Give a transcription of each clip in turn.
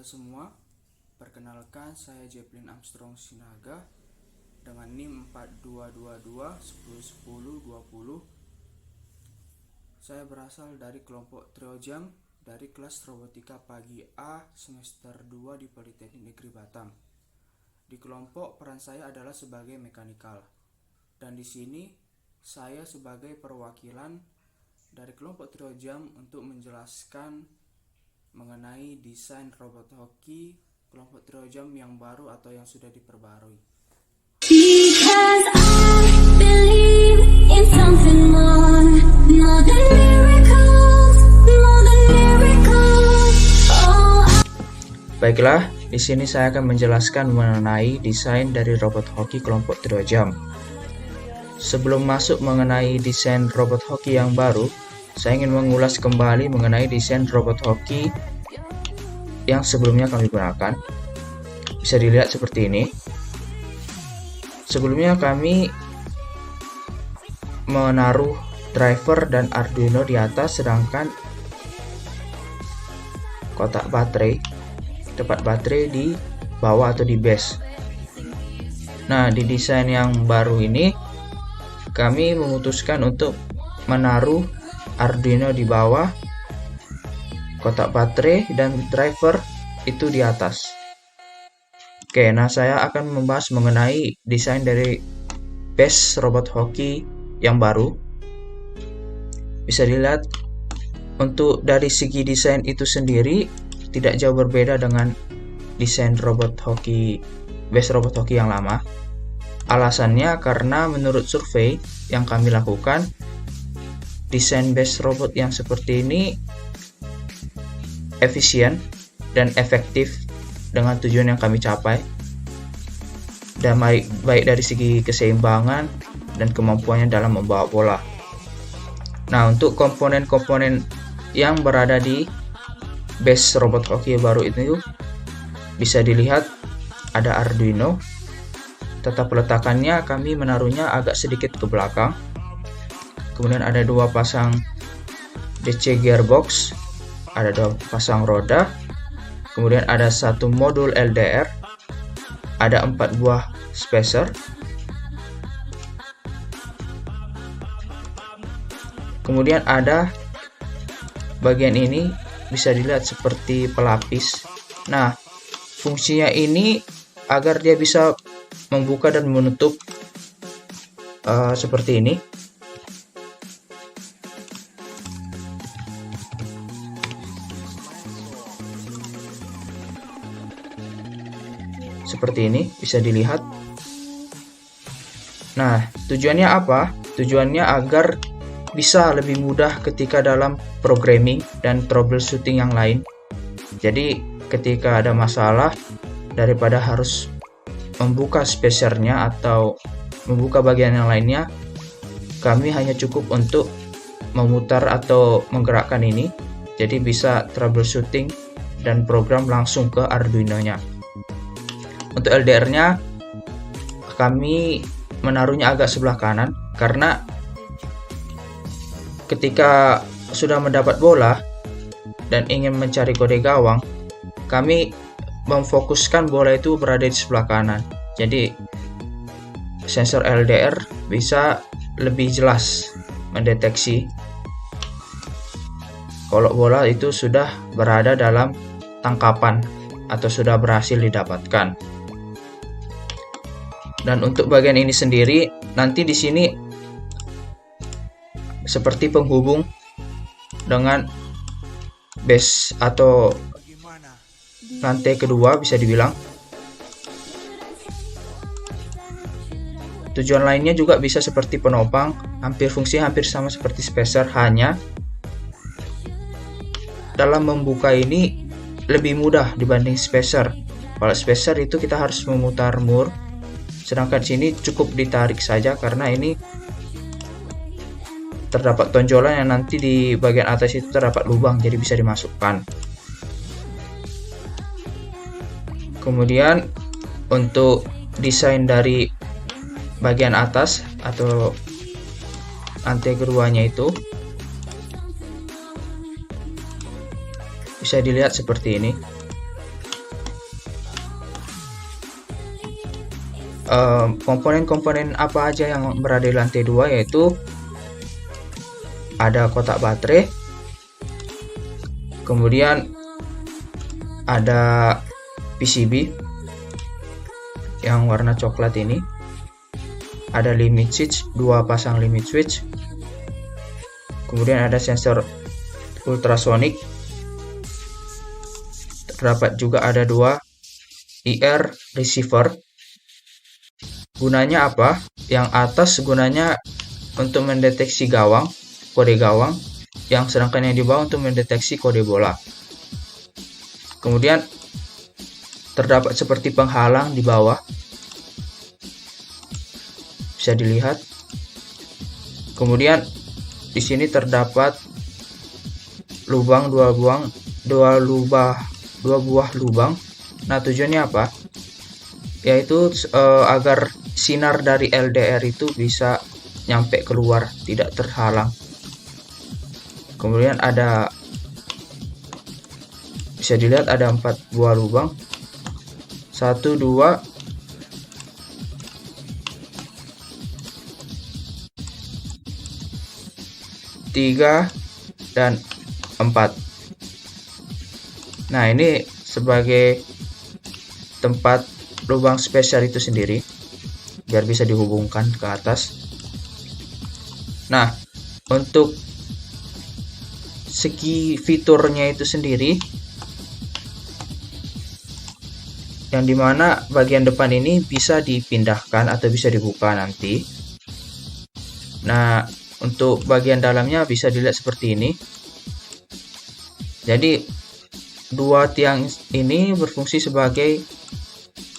semua, perkenalkan saya Jeplin Armstrong Sinaga dengan NIM 4222101020. Saya berasal dari kelompok Triojam dari kelas Robotika Pagi A semester 2 di Politeknik Negeri Batam. Di kelompok peran saya adalah sebagai mekanikal. Dan di sini saya sebagai perwakilan dari kelompok Triojam untuk menjelaskan mengenai desain robot hoki kelompok Triojam yang baru atau yang sudah diperbarui. Because I believe in something more than miracles, more than miracles. Baiklah, di sini saya akan menjelaskan mengenai desain dari robot hoki kelompok Triojam. Sebelum masuk mengenai desain robot hoki yang baru, saya ingin mengulas kembali mengenai desain robot hoki yang sebelumnya kami gunakan. Bisa dilihat seperti ini. Sebelumnya kami menaruh driver dan Arduino di atas, sedangkan kotak baterai, tempat baterai di bawah atau di base. Nah, di desain yang baru ini kami memutuskan untuk menaruh Arduino di bawah, kotak baterai dan driver itu di atas. Oke, nah saya akan membahas mengenai desain dari base robot hoki yang baru. Bisa dilihat untuk dari segi desain itu sendiri tidak jauh berbeda dengan desain robot hoki base robot hoki yang lama. Alasannya karena menurut survei yang kami lakukan, desain base robot yang seperti ini efisien dan efektif dengan tujuan yang kami capai, dan baik dari segi keseimbangan dan kemampuannya dalam membawa bola. Nah, untuk komponen-komponen yang berada di base robot hoki baru itu bisa dilihat ada Arduino. Tata peletakannya kami menaruhnya agak sedikit ke belakang. Kemudian ada dua pasang DC gearbox, ada dua pasang roda, kemudian ada satu modul LDR, ada 4 buah spacer, kemudian ada bagian ini bisa dilihat seperti pelapis. Nah, fungsinya ini agar dia bisa membuka dan menutup seperti ini. Seperti ini bisa dilihat. Nah, tujuannya apa? Tujuannya agar bisa lebih mudah ketika dalam programming dan troubleshooting yang lain. Jadi ketika ada masalah, daripada harus membuka spacernya atau membuka bagian yang lainnya, kami hanya cukup untuk memutar atau menggerakkan ini. Jadi bisa troubleshooting dan program langsung ke Arduino-nya. Untuk LDR-nya kami menaruhnya agak sebelah kanan karena ketika sudah mendapat bola dan ingin mencari kode gawang, kami memfokuskan bola itu berada di sebelah kanan. Jadi sensor LDR bisa lebih jelas mendeteksi kalau bola itu sudah berada dalam tangkapan atau sudah berhasil didapatkan. Dan untuk bagian ini sendiri, nanti di sini seperti penghubung dengan base atau lantai kedua bisa dibilang. Tujuan lainnya juga bisa seperti penopang, fungsinya hampir sama seperti spacer, hanya dalam membuka ini lebih mudah dibanding spacer. Kalau spacer itu kita harus memutar mur, sedangkan sini cukup ditarik saja karena ini terdapat tonjolan yang nanti di bagian atas itu terdapat lubang, jadi bisa dimasukkan. Kemudian untuk desain dari bagian atas atau lantai keduanya itu bisa dilihat seperti ini. komponen-komponen apa aja yang berada di lantai 2, yaitu ada kotak baterai, kemudian ada PCB yang warna coklat ini, ada limit switch, 2 pasang limit switch, kemudian ada sensor ultrasonic, terdapat juga ada 2 IR receiver. Gunanya apa? Yang atas gunanya untuk mendeteksi gawang, kode gawang, yang sedangkan yang di bawah untuk mendeteksi kode bola. Kemudian terdapat seperti penghalang di bawah, bisa dilihat. Kemudian di sini terdapat lubang, dua buah lubang. Nah, tujuannya apa? Yaitu agar sinar dari LDR itu bisa nyampe keluar, tidak terhalang. Kemudian bisa dilihat ada 4 buah lubang, 1, 2, 3, dan 4. Nah, ini sebagai tempat lubang spesial itu sendiri, biar bisa dihubungkan ke atas. Nah, untuk segi fiturnya itu sendiri, yang dimana bagian depan ini bisa dipindahkan atau bisa dibuka nanti. Nah, untuk bagian dalamnya bisa dilihat seperti ini. Jadi 2 tiang ini berfungsi sebagai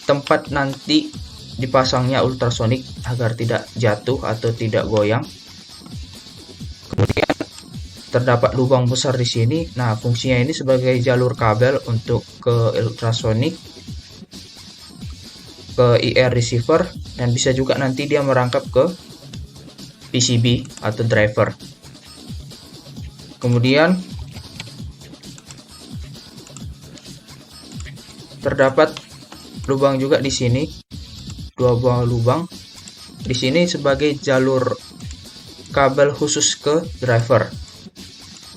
tempat nanti dipasangnya ultrasonic agar tidak jatuh atau tidak goyang. Kemudian terdapat lubang besar di sini. Nah, fungsinya ini sebagai jalur kabel untuk ke ultrasonic, ke IR receiver, dan bisa juga nanti dia merangkap ke PCB atau driver. Kemudian terdapat lubang juga di sini, 2 buah lubang di sini sebagai jalur kabel khusus ke driver.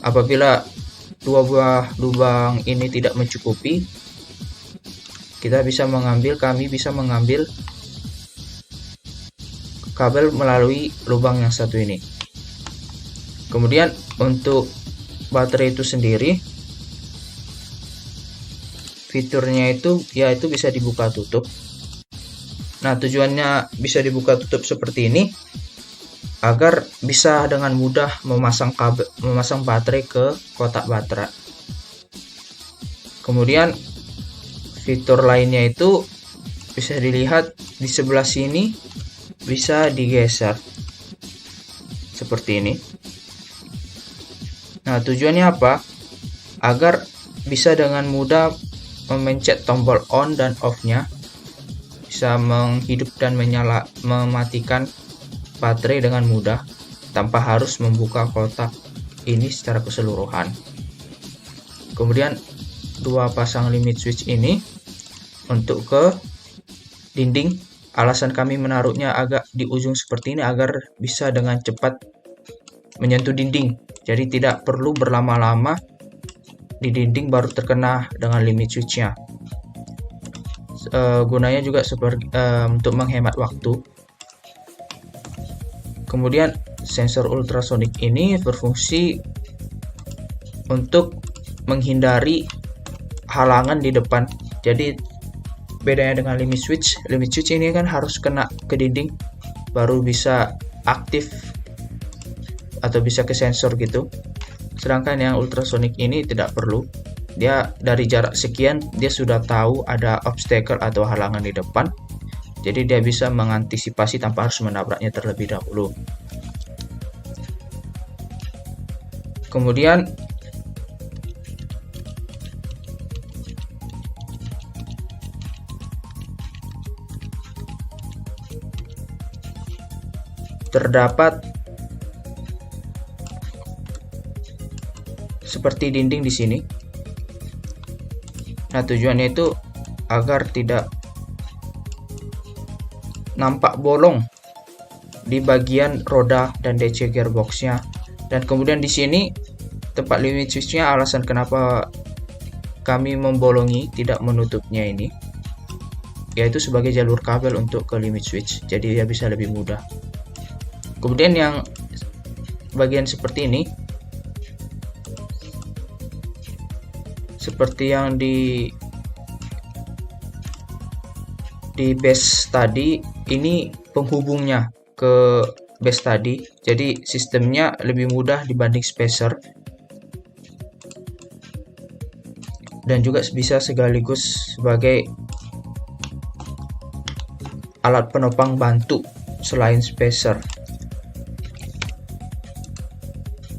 Apabila 2 buah lubang ini tidak mencukupi, kami bisa mengambil kabel melalui lubang yang satu ini. Kemudian untuk baterai itu sendiri, fiturnya itu yaitu bisa dibuka tutup. Nah, tujuannya bisa dibuka tutup seperti ini agar bisa dengan mudah memasang baterai ke kotak baterai. Kemudian fitur lainnya itu bisa dilihat di sebelah sini, bisa digeser seperti ini. Nah, tujuannya apa? Agar bisa dengan mudah memencet tombol on dan off-nya, bisa menghidup dan mematikan baterai dengan mudah tanpa harus membuka kotak ini secara keseluruhan. Kemudian 2 pasang limit switch ini untuk ke dinding. Alasan kami menaruhnya agak di ujung seperti ini agar bisa dengan cepat menyentuh dinding. Jadi tidak perlu berlama-lama di dinding baru terkena dengan limit switch-nya. Gunanya juga seperti untuk menghemat waktu. Kemudian sensor ultrasonic ini berfungsi untuk menghindari halangan di depan. Jadi bedanya dengan limit switch ini kan harus kena ke dinding baru bisa aktif atau bisa ke sensor gitu. Sedangkan yang ultrasonic ini tidak perlu. Dia dari jarak sekian dia sudah tahu ada obstacle atau halangan di depan. Jadi dia bisa mengantisipasi tanpa harus menabraknya terlebih dahulu. Kemudian terdapat seperti dinding di sini. Nah, tujuannya itu agar tidak nampak bolong di bagian roda dan DC gearboxnya. Dan kemudian di sini tempat limit switchnya, alasan kenapa kami membolongi, tidak menutupnya ini, yaitu sebagai jalur kabel untuk ke limit switch, jadi dia bisa lebih mudah. Kemudian yang bagian seperti ini, seperti yang di base tadi, ini penghubungnya ke base tadi, jadi sistemnya lebih mudah dibanding spacer, dan juga bisa sekaligus sebagai alat penopang bantu selain spacer.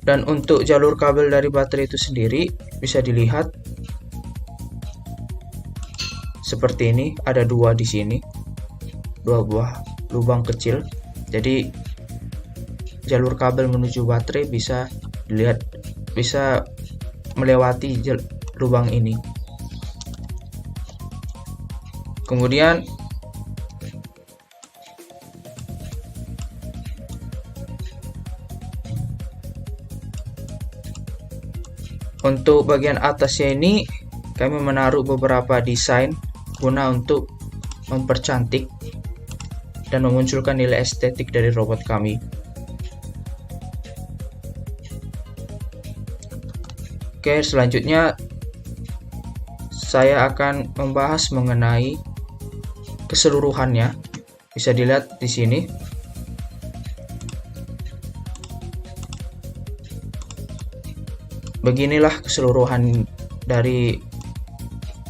Dan untuk jalur kabel dari baterai itu sendiri bisa dilihat seperti ini, ada dua di sini, dua buah lubang kecil. Jadi jalur kabel menuju baterai bisa dilihat, bisa melewati lubang ini. Kemudian untuk bagian atasnya ini kami menaruh beberapa desain guna untuk mempercantik dan memunculkan nilai estetik dari robot kami. Oke, selanjutnya saya akan membahas mengenai keseluruhannya. Bisa dilihat di sini. Beginilah keseluruhan dari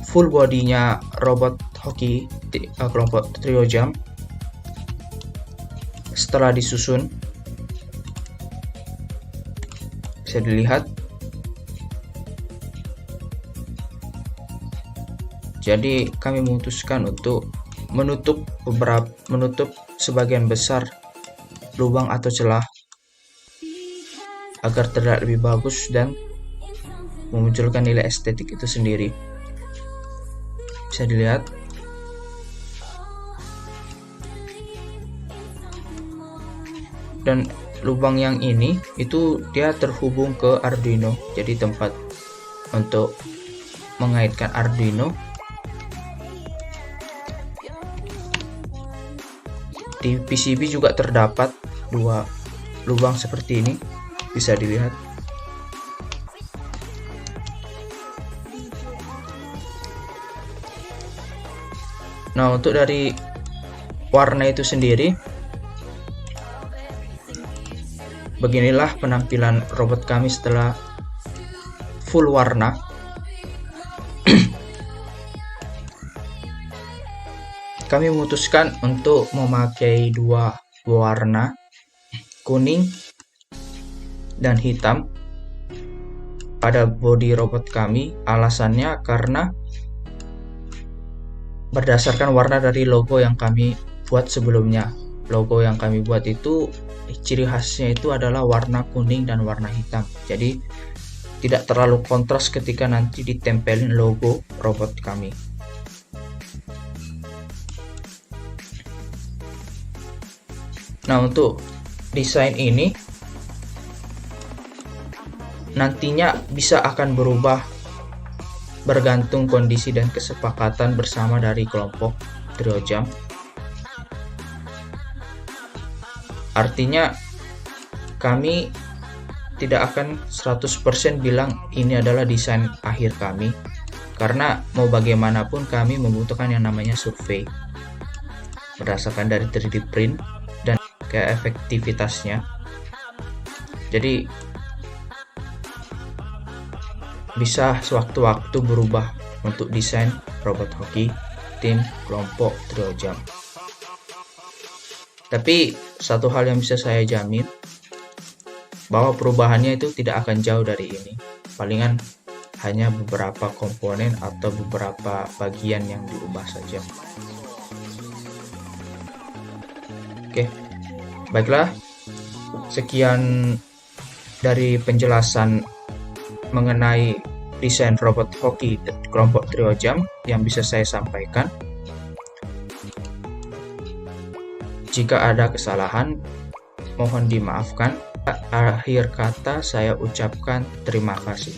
full bodinya robot hoki kelompok Trio Jump setelah disusun. Bisa dilihat. Jadi kami memutuskan untuk menutup sebagian besar lubang atau celah agar terlihat lebih bagus dan memunculkan nilai estetik itu sendiri. Bisa dilihat. Dan lubang yang ini itu dia terhubung ke Arduino, jadi tempat untuk mengaitkan Arduino. Di PCB juga terdapat dua lubang seperti ini, bisa dilihat. Nah, untuk dari warna itu sendiri, beginilah penampilan robot kami setelah full warna. Kami memutuskan untuk memakai dua warna, kuning dan hitam, pada bodi robot kami. Alasannya karena berdasarkan warna dari logo yang kami buat sebelumnya. Logo yang kami buat itu ciri khasnya itu adalah warna kuning dan warna hitam. Jadi tidak terlalu kontras ketika nanti ditempelin logo robot kami. Nah, untuk desain ini nantinya bisa akan berubah bergantung kondisi dan kesepakatan bersama dari kelompok Trio Jump. Artinya kami tidak akan 100% bilang ini adalah desain akhir kami, karena mau bagaimanapun kami membutuhkan yang namanya survei berdasarkan dari 3D print dan keefektivitasnya. Jadi bisa sewaktu-waktu berubah untuk desain robot hoki tim kelompok Trio Jump. Tapi satu hal yang bisa saya jamin, bahwa perubahannya itu tidak akan jauh dari ini. Palingan hanya beberapa komponen atau beberapa bagian yang diubah saja. Oke, baiklah. Sekian dari penjelasan mengenai desain robot hoki kelompok Trio Jump yang bisa saya sampaikan. Jika ada kesalahan, mohon dimaafkan. Akhir kata saya ucapkan terima kasih.